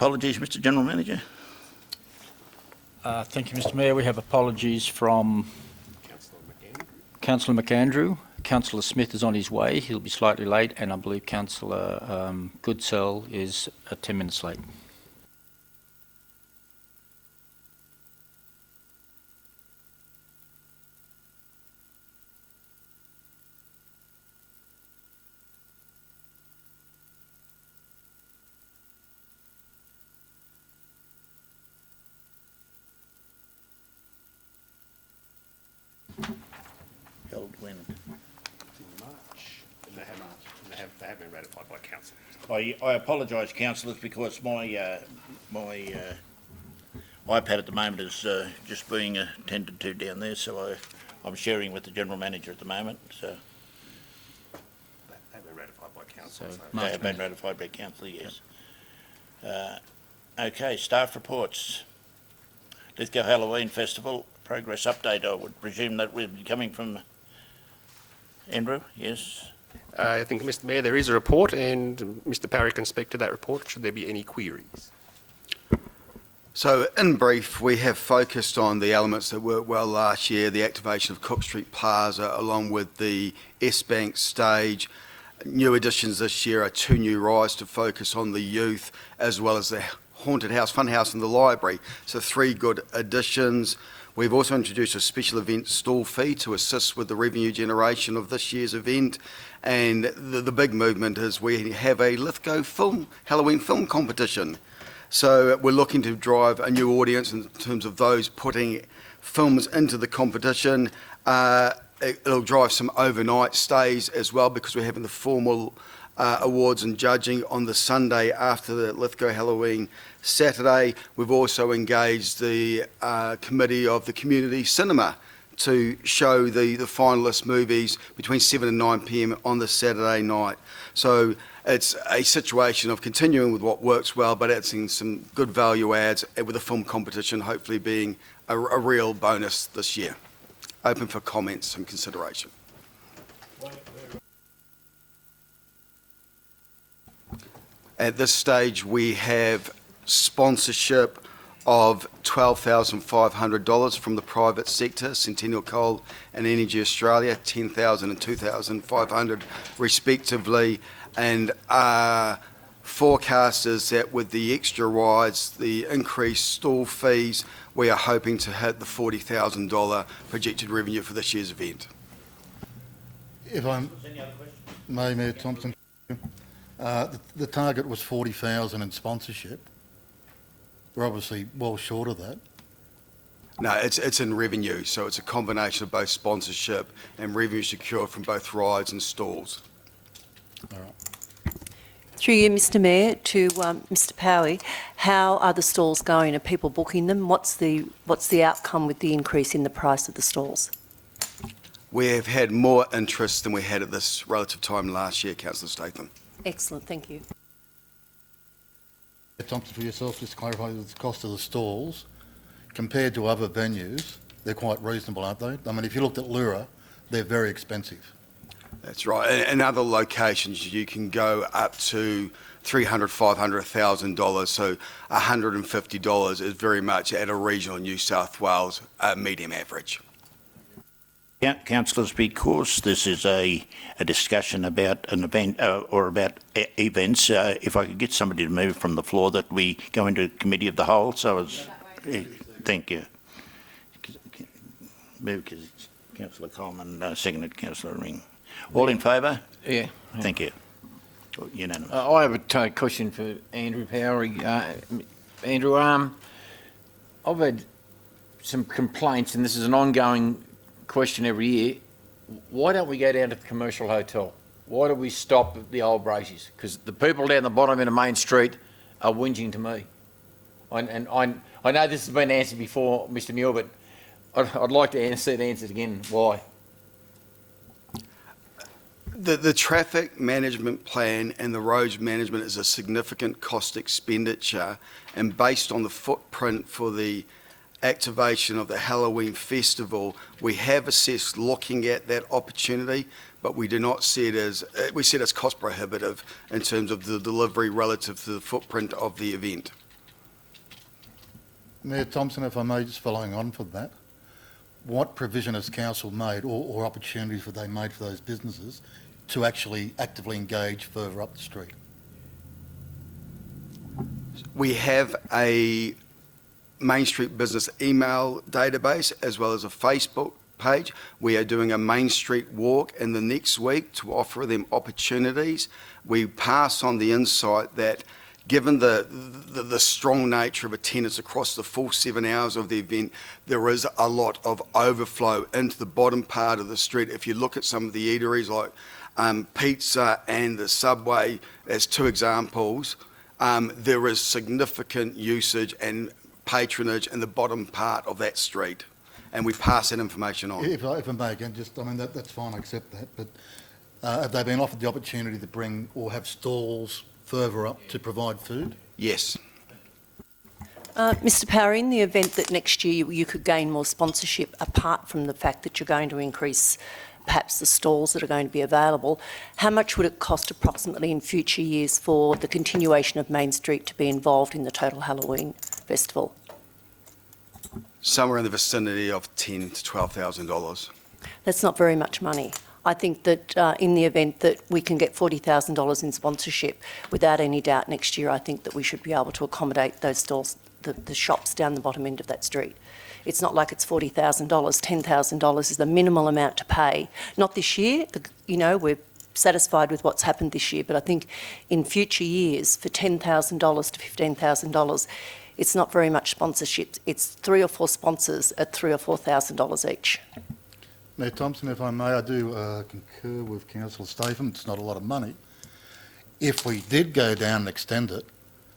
Apologies, Mr General Manager. Thank you, Mr Mayor. We have apologies from Councillor McAndrew. Councillor Smith is on his way. He'll be slightly late, and I believe Councillor Goodsell is 10 minutes late. Held when? March. And they have been ratified by council. I apologise, councillors, because my iPad at the moment is just being attended to down there, so I'm sharing with the General Manager at the moment. So They've been ratified by council. So, So they have been ratified by council, yes. Okay, staff reports. Lithgow Halloween Festival progress update. I would presume that would be coming from Andrew. Yes. I think, Mr Mayor, there is a report, and Mr Parry can speak to that report should there be any queries. So in brief, we have focused on the elements that worked well last year, the activation of Cook Street Plaza along with the S-Bank stage. New additions this year are 2 new rides to focus on the youth as well as the haunted house, fun house and the library. So 3 good additions. We've also introduced a special event stall fee to assist with the revenue generation of this year's event. And the big movement is we have a Lithgow Halloween film competition. So we're looking to drive a new audience in terms of those putting films into the competition. It'll drive some overnight stays as well because we're having the formal awards and judging on the Sunday after the Lithgow Halloween Saturday. We've also engaged the committee of the community cinema to show the finalist movies between 7 and 9 p.m. on the Saturday night. So it's a situation of continuing with what works well, but adding some good value adds with the film competition hopefully being a real bonus this year. Open for comments and consideration. At this stage, we have sponsorship of $12,500 from the private sector, Centennial Coal and Energy Australia, $10,000 and $2,500 respectively, and our forecast is that with the extra rides, the increased stall fees, we are hoping to hit the $40,000 projected revenue for this year's event. If I'm Mayor Thompson, the target was 40,000 in sponsorship. We're obviously well short of that. No, it's in revenue, so it's a combination of both sponsorship and revenue secured from both rides and stalls. All right. Through you, Mr Mayor, to Mr Powie, how are the stalls going? Are people booking them? What's the outcome with the increase in the price of the stalls? We have had more interest than we had at this relative time last year, Councillor Statham. Excellent, thank you. Thompson, for yourself, just to clarify the cost of the stalls, compared to other venues, they're quite reasonable, aren't they? I mean, if you looked at Lura, they're very expensive. That's right. In other locations, you can go up to $300,000, $500,000. So $150 is very much at a regional New South Wales medium average. Councillors, because this is a discussion about an event or about events, if I could get somebody to move from the floor that we go into committee of the whole. So thank you. Move because Councillor Coleman, seconded Councillor Ring. All in favour? Yeah. Thank you. Unanimous. I have a question for Andrew Powery. Andrew, I've had some complaints, and this is an ongoing question every year. Why don't we go down to the commercial hotel? Why do we stop at the old Brazies? Because the people down the bottom in the main street are whinging to me. And I know this has been answered before, Mr Muir, but I'd like to see it answered again. Why? The traffic management plan and the roads management is a significant cost expenditure, and based on the footprint for the activation of the Halloween festival, we have assessed looking at that opportunity, but we do not see it as, we see it as cost prohibitive in terms of the delivery relative to the footprint of the event. Mayor Thompson, if I may, just following on from that, what provision has council made or opportunities have they made for those businesses to actually actively engage further up the street? We have a Main Street Business email database as well as a Facebook page. We are doing a Main Street walk in the next week to offer them opportunities. We pass on the insight that given the strong nature of attendance across the full 7 hours of the event, there is a lot of overflow into the bottom part of the street. If you look at some of the eateries like Pizza and the Subway as two examples, there is significant usage and patronage in the bottom part of that street, and we pass that information on. If I may again, that's fine, I accept that, but have they been offered the opportunity to bring or have stalls further up to provide food? Yes. Mr Power, in the event that next year you could gain more sponsorship, apart from the fact that you're going to increase perhaps the stalls that are going to be available, how much would it cost approximately in future years for the continuation of Main Street to be involved in the total Halloween festival? Somewhere in the vicinity of $10,000 to $12,000. That's not very much money. I think that in the event that we can get $40,000 in sponsorship, without any doubt next year, I think that we should be able to accommodate those stalls, the shops down the bottom end of that street. It's not like it's $40,000. $10,000 is the minimal amount to pay. Not this year, we're satisfied with what's happened this year, but I think in future years, for $10,000 to $15,000, it's not very much sponsorship. It's 3 or 4 sponsors at $3,000 or $4,000 each. Mayor Thompson, if I may, I do concur with Councillor Statham. It's not a lot of money. If we did go down and extend it,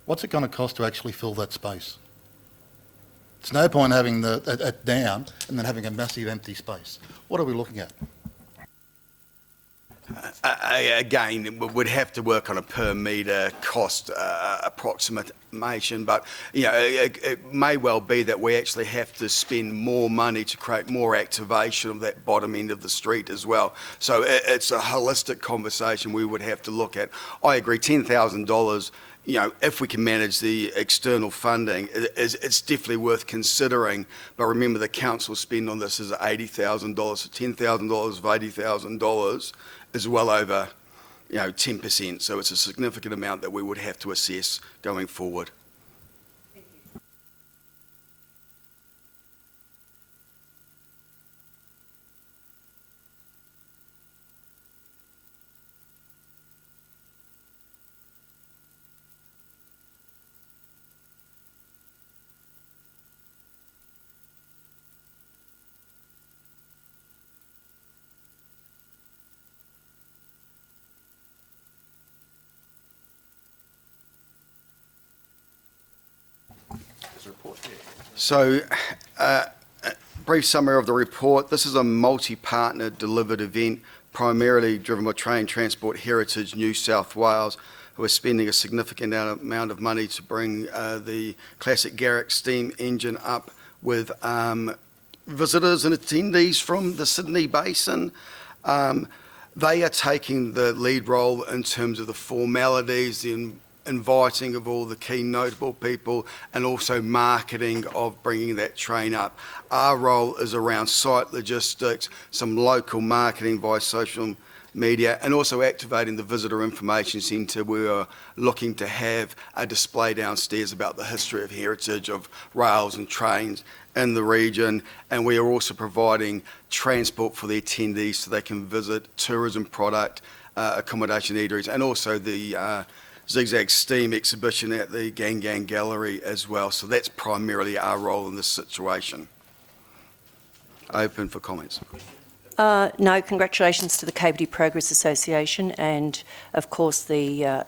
what's it going to cost to actually fill that space? It's no point having it down and then having a massive empty space. What are we looking at? Again, we would have to work on a per metre cost approximation, but it may well be that we actually have to spend more money to create more activation of that bottom end of the street as well. So it's a holistic conversation we would have to look at. I agree, $10,000, if we can manage the external funding, it's definitely worth considering. But remember, the council spend on this is $80,000, so $10,000 of $80,000 is well over 10%. So it's a significant amount that we would have to assess going forward. So, brief summary of the report. This is a multi-partner delivered event, primarily driven by Train Transport Heritage New South Wales, who are spending a significant amount of money to bring the classic Garrick steam engine up with visitors and attendees from the Sydney Basin. They are taking the lead role in terms of the formalities, the inviting of all the key notable people, and also marketing of bringing that train up. Our role is around site logistics, some local marketing via social media, and also activating the Visitor Information Centre. We are looking to have a display downstairs about the history of heritage of rails and trains in the region, and we are also providing transport for the attendees so they can visit tourism product, accommodation eateries, and also the Zigzag Steam exhibition at the Gang Gang Gallery as well. So that's primarily our role in this situation. Open for comments. No, congratulations to the Capity Progress Association and, of course, the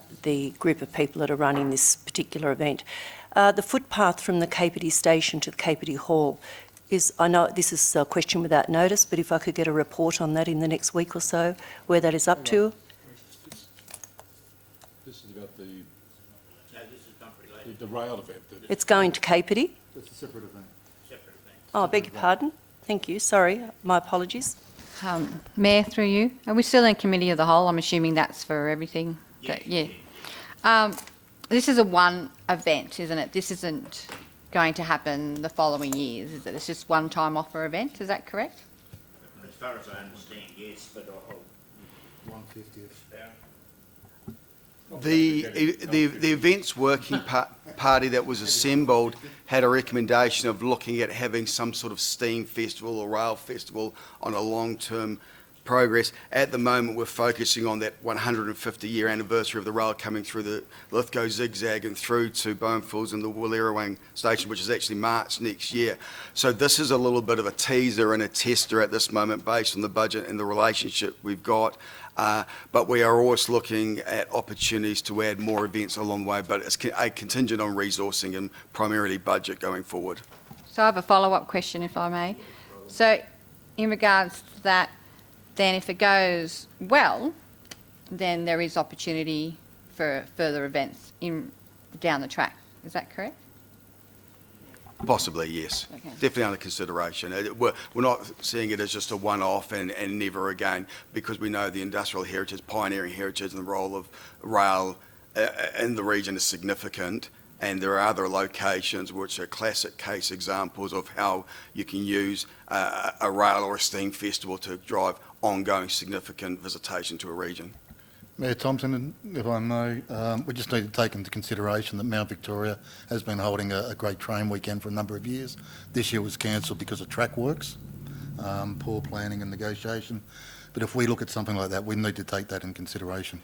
group of people that are running this particular event. The footpath from the Capity station to the Capity Hall is, I know this is a question without notice, but if I could get a report on that in the next week or so, where that is up to. This is about the rail event. It's going to Capity? It's a separate event. Oh, I beg your pardon. Thank you. Sorry, my apologies. Mayor, through you, are we still in committee of the whole? I'm assuming that's for everything. Yeah. This is a one event, isn't it? This isn't going to happen the following years? Is it it's just one-time offer event? Is that correct? As far as I understand, yes, but I'll... 150th. The events working party that was assembled had a recommendation of looking at having some sort of steam festival or rail festival on a long-term progress. At the moment, we're focusing on that 150-year anniversary of the rail coming through the Lithgow zigzag and through to Bonefields and the Wallerawang station, which is actually March next year. So this is a little bit of a teaser and a tester at this moment based on the budget and the relationship we've got. But we are always looking at opportunities to add more events along the way, but it's a contingent on resourcing and primarily budget going forward. So I have a follow-up question, if I may. So in regards to that, then if it goes well, then there is opportunity for further events down the track. Is that correct? Possibly, yes. Okay. Definitely under consideration. We're not seeing it as just a one-off and never again, because we know the industrial heritage, pioneering heritage, and the role of rail in the region is significant. And there are other locations which are classic case examples of how you can use a rail or a steam festival to drive ongoing significant visitation to a region. Mayor Thompson, if I may, we just need to take into consideration that Mount Victoria has been holding a great train weekend for a number of years. This year was cancelled because of track works, poor planning and negotiation. But if we look at something like that, we need to take that in consideration.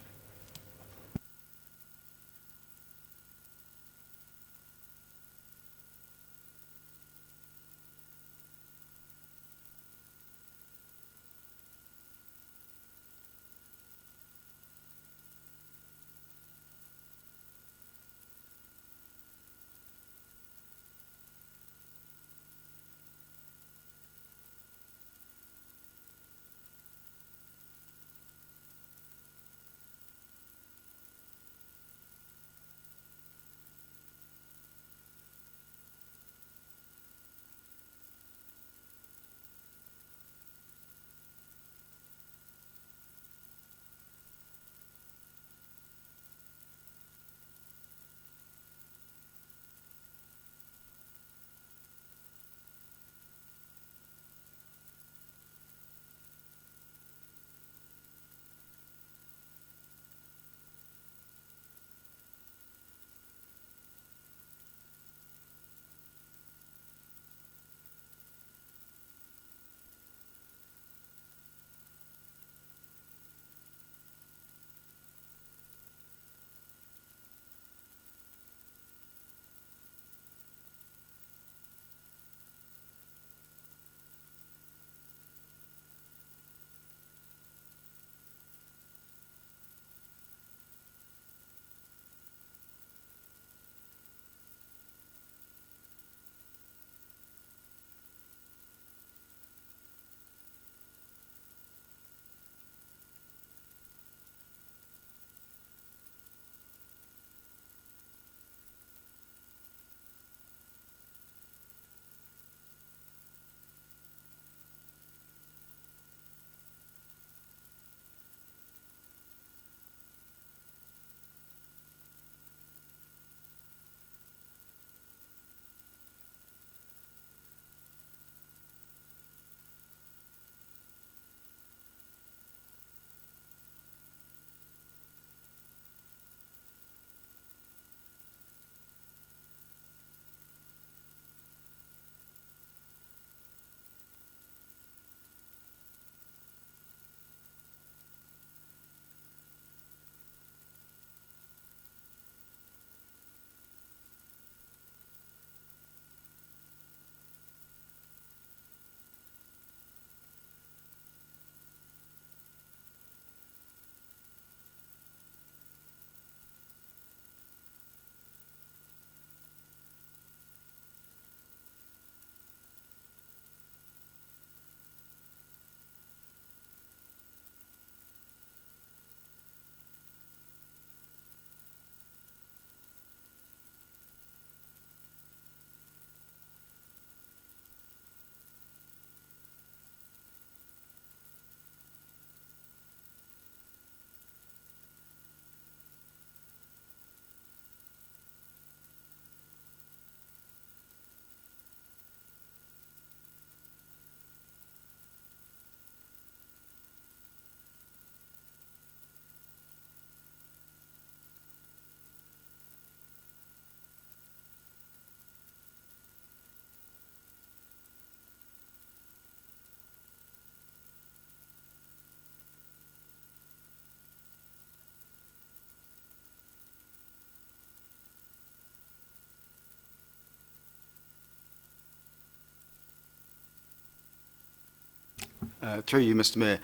Through you, Mr Mayor.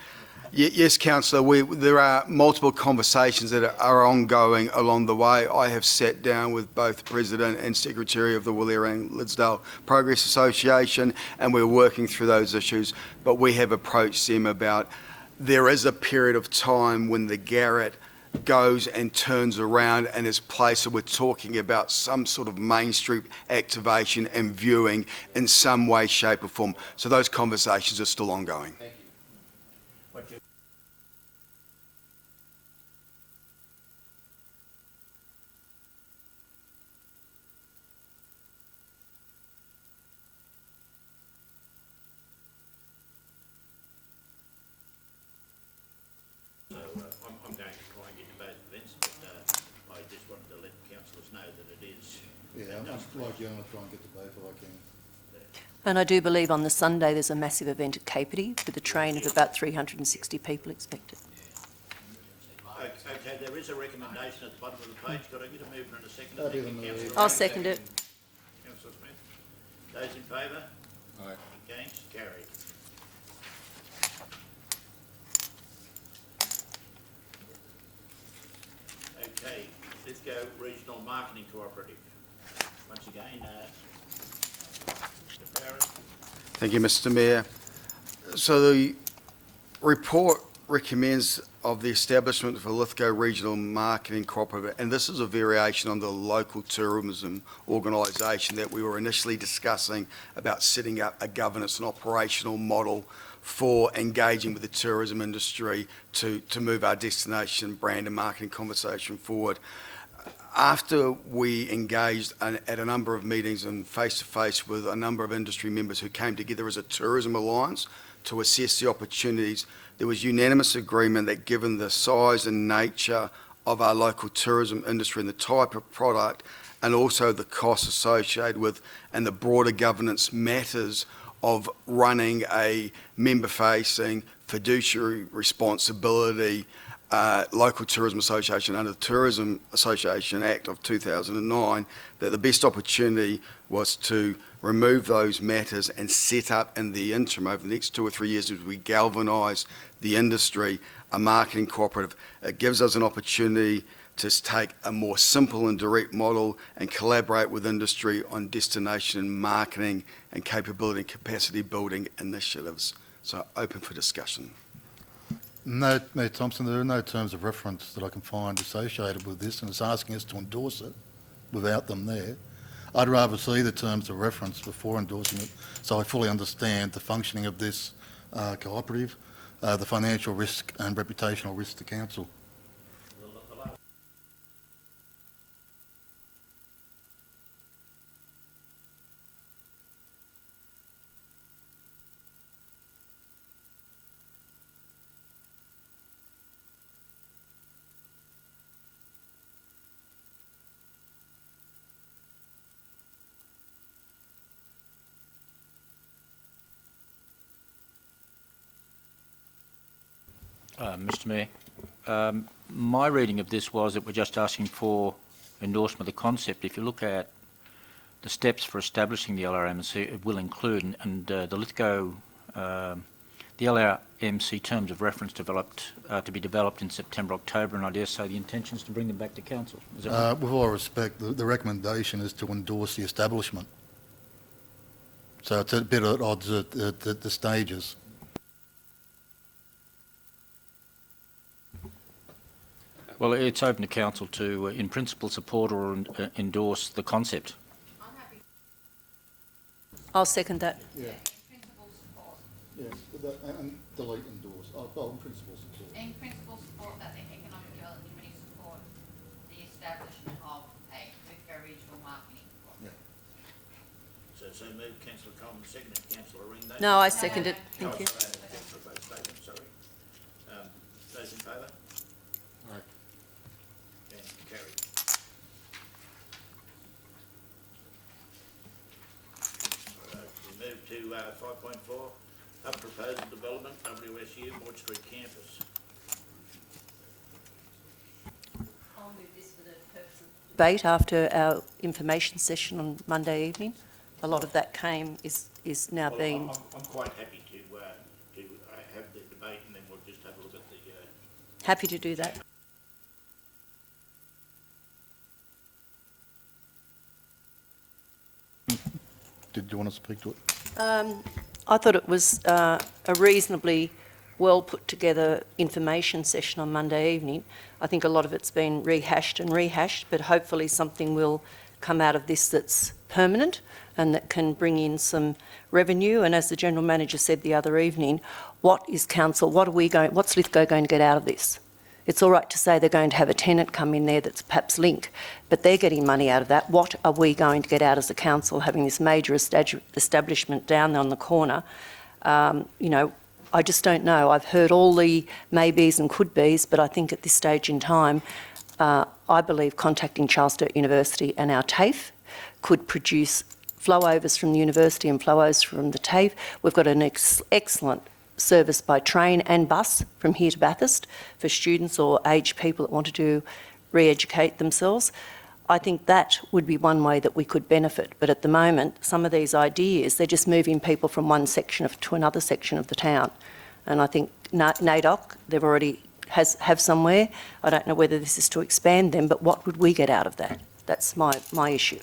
Yes, Councillor, there are multiple conversations that are ongoing along the way. I have sat down with both President and Secretary of the Wallerang Lithgow Progress Association, and we're working through those issues, but we have approached them about there is a period of time when the Garrett goes and turns around and is placed, so we're talking about some sort of Main Street activation and viewing in some way, shape or form. So those conversations are still ongoing. I'm going to try and get to both events, but I just wanted to let councillors know that it is. Yeah, I'm like you, I'm going to try and get to both if I can. And I do believe on the Sunday there's a massive event at Caperty with a train of about 360 people expected. Okay, there is a recommendation at the bottom of the page. Could I get a mover and a second? That'd be the move. I'll second it. Councillor Smith. Those in favour? Aye. Against? Carried. Okay, Lithgow Regional Marketing Cooperative. Once again, Mr. Farrell. Thank you, Mr Mayor. So the report recommends of the establishment of a Lithgow Regional Marketing Cooperative, and this is a variation on the local tourism organisation that we were initially discussing about setting up a governance and operational model for engaging with the tourism industry to move our destination brand and marketing conversation forward. After we engaged at a number of meetings and face-to-face with a number of industry members who came together as a tourism alliance to assess the opportunities, there was unanimous agreement that given the size and nature of our local tourism industry and the type of product and also the costs associated with and the broader governance matters of running a member-facing fiduciary responsibility local tourism association under the Tourism Association Act of 2009, that the best opportunity was to remove those matters and set up in the interim over the next 2 or 3 years as we galvanise the industry, a marketing cooperative. It gives us an opportunity to take a more simple and direct model and collaborate with industry on destination marketing and capability and capacity building initiatives. So open for discussion. No, Mayor Thompson, there are no terms of reference that I can find associated with this, and it's asking us to endorse it without them there. I'd rather see the terms of reference before endorsing it, so I fully understand the functioning of this cooperative, the financial risk and reputational risk to council. Mr Mayor, my reading of this was that we're just asking for endorsement of the concept. If you look at the steps for establishing the LRMC, it will include, and the Lithgow, the LRMC terms of reference developed to be developed in September, October, and I dare say the intention is to bring them back to council. Is that right? With all respect, the recommendation is to endorse the establishment. So it's a bit at odds at the stages. Well, it's open to council to, in principle, support or endorse the concept. I'll second that. Yeah. Yes, and delete endorse. Oh, in principle support. In principle support that the Economic Development Committee support the establishment of a Lithgow Regional Marketing Cooperative. So move councillor Coleman, seconded councillor Ring. No, I second it. Thank you. Councillor Statement, sorry. Those in favour? Aye. Yeah, carried. We move to 5.4, Hub Proposal Development, WSU, Mort Street Campus. I'll move this for the purpose of debate after our information session on Monday evening. A lot of that is now Well, being... I'm quite happy to Happy to do that. Did you want to speak to it? I thought it was a reasonably well put together information session on Monday evening. I think a lot of it's been rehashed, but hopefully something will come out of this that's permanent and that can bring in some revenue. And as the General Manager said the other evening, what's Lithgow going to get out of this? It's all right to say they're going to have a tenant come in there that's perhaps Link, but they're getting money out of that. What are we going to get out as a council having this major establishment down there on the corner? I just don't know. I've heard all the maybes and could-bes, but I think at this stage in time, I believe contacting Charles Sturt University and our TAFE could produce flow-overs from the university and flow-overs from the TAFE. We've got an excellent service by train and bus from here to Bathurst for students or aged people that want to re-educate themselves. I think that would be one way that we could benefit. But at the moment, some of these ideas, they're just moving people from one section to another section of the town. And I think NAIDOC, they've already have somewhere. I don't know whether this is to expand them, but what would we get out of that? That's my issue.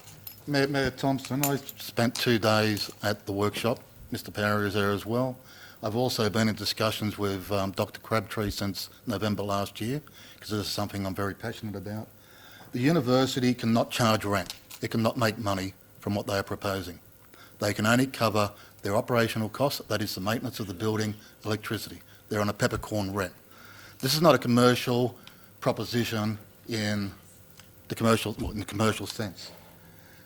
Mayor Thompson, I spent 2 days at the workshop. Mr Power is there as well. I've also been in discussions with Dr Crabtree since November last year, because this is something I'm very passionate about. The university cannot charge rent. It cannot make money from what they are proposing. They can only cover their operational costs, that is the maintenance of the building, electricity. They're on a peppercorn rent. This is not a commercial proposition in the commercial sense.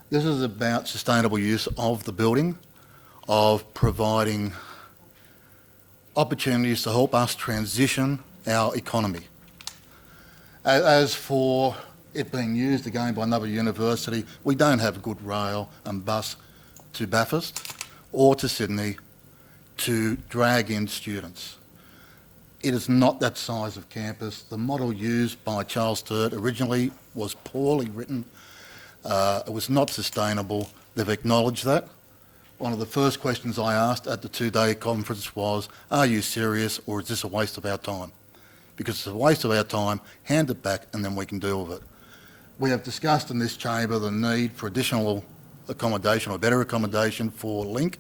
This is about sustainable use of the building, of providing opportunities to help us transition our economy. As for it being used again by another university, we don't have a good rail and bus to Bathurst or to Sydney to drag in students. It is not that size of campus. The model used by Charles Sturt originally was poorly written. It was not sustainable. They've acknowledged that. One of the first questions I asked at the 2-day conference was, are you serious or is this a waste of our time? Because it's a waste of our time, hand it back and then we can deal with it. We have discussed in this chamber the need for additional accommodation or better accommodation for Link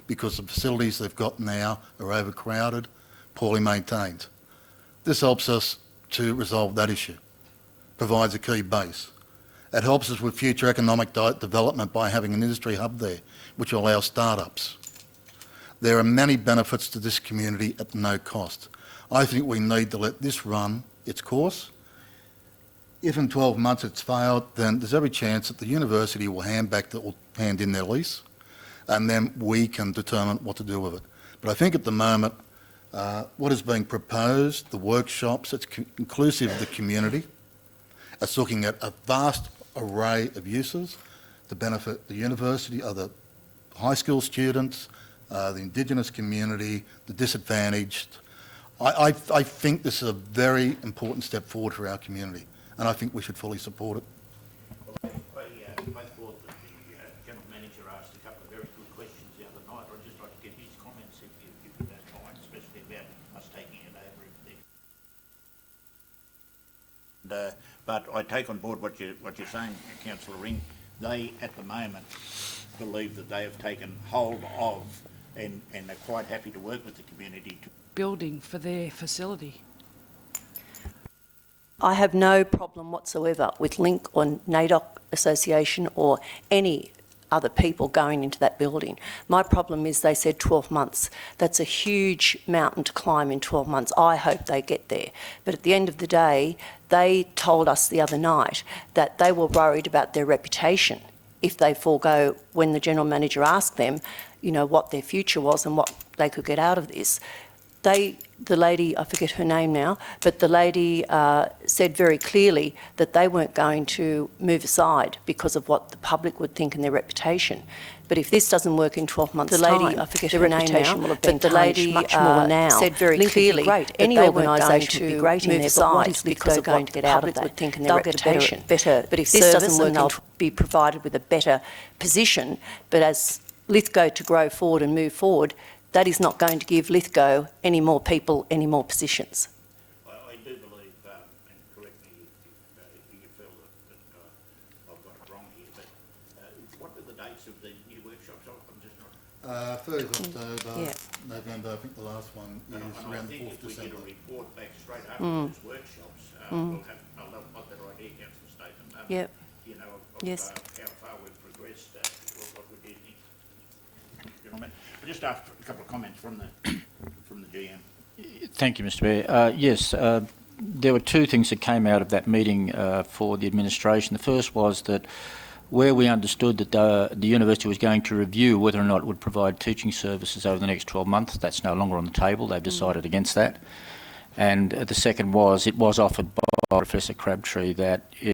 because the facilities they've got now are overcrowded, poorly maintained. This helps us to resolve that issue, provides a key base. It helps us with future economic development by having an industry hub there, which will allow startups. There are many benefits to this community at no cost. I think we need to let this run its course. If in 12 months it's failed, then there's every chance that the university will hand in their lease, and then we can determine what to do with it. But I think at the moment, what is being proposed, the workshops, it's inclusive of the community. It's looking at a vast array of uses to benefit the university, other high school students, the Indigenous community, the disadvantaged. I think this is a very important step forward for our community, and I think we should fully support it. I thought that the General Manager asked a couple of very good questions the other night. I'd just like to get his comments if you don't mind, especially about us taking it over. But I take on board what you're saying, Councillor Ring. They, at the moment, believe that they have taken hold of and are quite happy to work with the community to building for their facility. I have no problem whatsoever with Link or NAIDOC Association or any other people going into that building. My problem is they said 12 months. That's a huge mountain to climb in 12 months. I hope they get there. But at the end of the day, they told us the other night that they were worried about their reputation if they forego, when the General Manager asked them, what their future was and what they could get out of this. The lady, I forget her name now, but the lady said very clearly that they weren't going to move aside because of what the public would think and their reputation. But if this doesn't work in 12 months' time, I forget the her name reputation now, will have been but the lady much more now. said very Link clearly great. that Any they weren't organisation going would be to great in move their aside size because of going what to the get out of public that. would think and their They'll get reputation. better. But if This this doesn't doesn't work, work they'll be provided with a better position. But as Lithgow to grow forward and move forward, that is not going to give Lithgow any more people, any more positions. I do believe of the new workshops? I'm just not... 30th October, Yeah. November, I think the last one And is I around the think 4th if we get December. a report back straight after those workshops, we'll have a lot better idea, Councillor Statham. Yep. You know, of Yes. how far we've progressed, what we did. You know what I mean? I just asked a couple of comments from the GM. Thank you, Mr Mayor. Yes, there were two things that came out of that meeting for the administration. The first was that where we understood that the university was going to review whether or not it would provide teaching services over the next 12 months, that's no longer on the table. They've decided against that. And the second was, it was offered by Professor Crabtree that